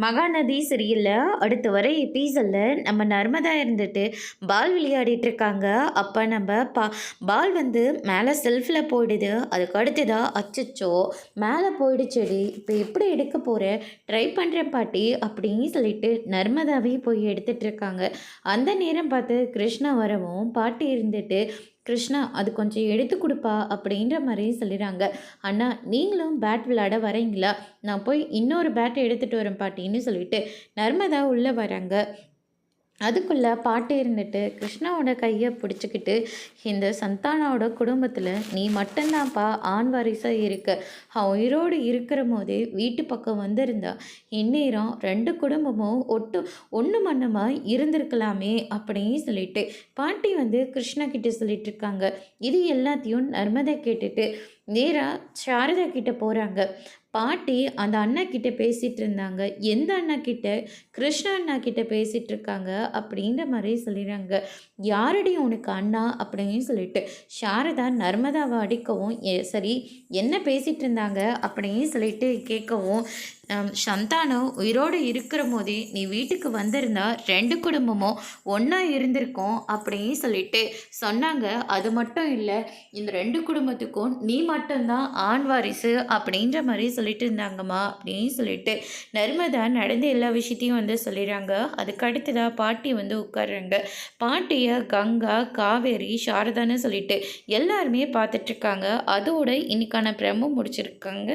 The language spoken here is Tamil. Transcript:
மகாநதி சரியில்ல. அடுத்து வர எபிசோடில் நம்ம நர்மதா இருந்துட்டு பால் விளையாடிட்டு இருக்காங்க. அப்போ நம்ம பால் வந்து மேலே செல்ஃபில் போயிடுது. அதுக்கு அடுத்ததா அச்சச்சோ மேலே போயிடுச்செடி, இப்போ எப்படி எடுக்க போகிற, ட்ரை பண்ணுறேன் பாட்டி அப்படின்னு சொல்லிட்டு நர்மதாவே போய் எடுத்துட்டு இருக்காங்க. அந்த நேரம் பார்த்து கிருஷ்ணா வரவும் பாட்டி இருந்துட்டு கிருஷ்ணா அது கொஞ்சம் எடுத்து கொடுப்பா அப்படின்ற மாதிரி சொல்லிடுறாங்க. அண்ணா நீங்களும் பேட் விளையாட வரீங்களா, நான் போய் இன்னொரு பேட் எடுத்துகிட்டு வரேன் பாட்டின்னு சொல்லிட்டு நர்மதா உள்ளே வராங்க. அதுக்குள்ளே பாட்டு இருந்துட்டு கிருஷ்ணாவோட கையை பிடிச்சிக்கிட்டு, இந்த சந்தானாவோட குடும்பத்தில் நீ மட்டும்தான்ப்பா ஆண் வாரிசாக இருக்க. அவன் உயிரோடு இருக்கிற போதே வீட்டு பக்கம் வந்திருந்தா இந்நேரம் 2 குடும்பமும் ஒன்று மண்ணமாக இருந்திருக்கலாமே அப்படின்னு சொல்லிட்டு பாட்டி வந்து கிருஷ்ணா கிட்ட சொல்லிட்டு இருக்காங்க. இது எல்லாத்தையும் நர்மதை கேட்டுட்டு நேராக சாரதா கிட்ட போகிறாங்க. பாட்டி அந்த அண்ணா கிட்ட பேசிகிட்டு இருந்தாங்க. எந்த அண்ணா கிட்ட? கிருஷ்ணா அண்ணா கிட்ட பேசிகிட்டு இருக்காங்க அப்படின்ற மாதிரி சொல்லிடுறாங்க. யாரடி உனக்கு அண்ணா அப்படின்னு சொல்லிட்டு சாரதா நர்மதாவை அடிக்கவும், சரி என்ன பேசிகிட்டு இருந்தாங்க அப்படின்னு சொல்லிட்டு கேட்கவும், சந்தானம் உயிரோடு இருக்கிற போதே நீ வீட்டுக்கு வந்திருந்தா 2 குடும்பமும் ஒன்றா இருந்திருக்கோம் அப்படின்னு சொல்லிட்டு சொன்னாங்க. அது மட்டும் இல்லை, இந்த 2 குடும்பத்துக்கும் நீ மட்டும்தான் ஆண் வாரிசு அப்படின்ற மாதிரி சொல்லிட்டு இருந்தாங்கம்மா அப்படின்னு சொல்லிட்டு நர்மதா நடந்த எல்லா விஷயத்தையும் வந்து சொல்லிடுறாங்க. அதுக்கு அடுத்ததாக பாட்டி வந்து உட்காடுறாங்க. பாட்டியை கங்கா, காவேரி, சாரதான்னு சொல்லிட்டு எல்லாருமே பார்த்துட்ருக்காங்க. அதோட இன்னைக்கான பிரமோ முடிச்சிருக்காங்க.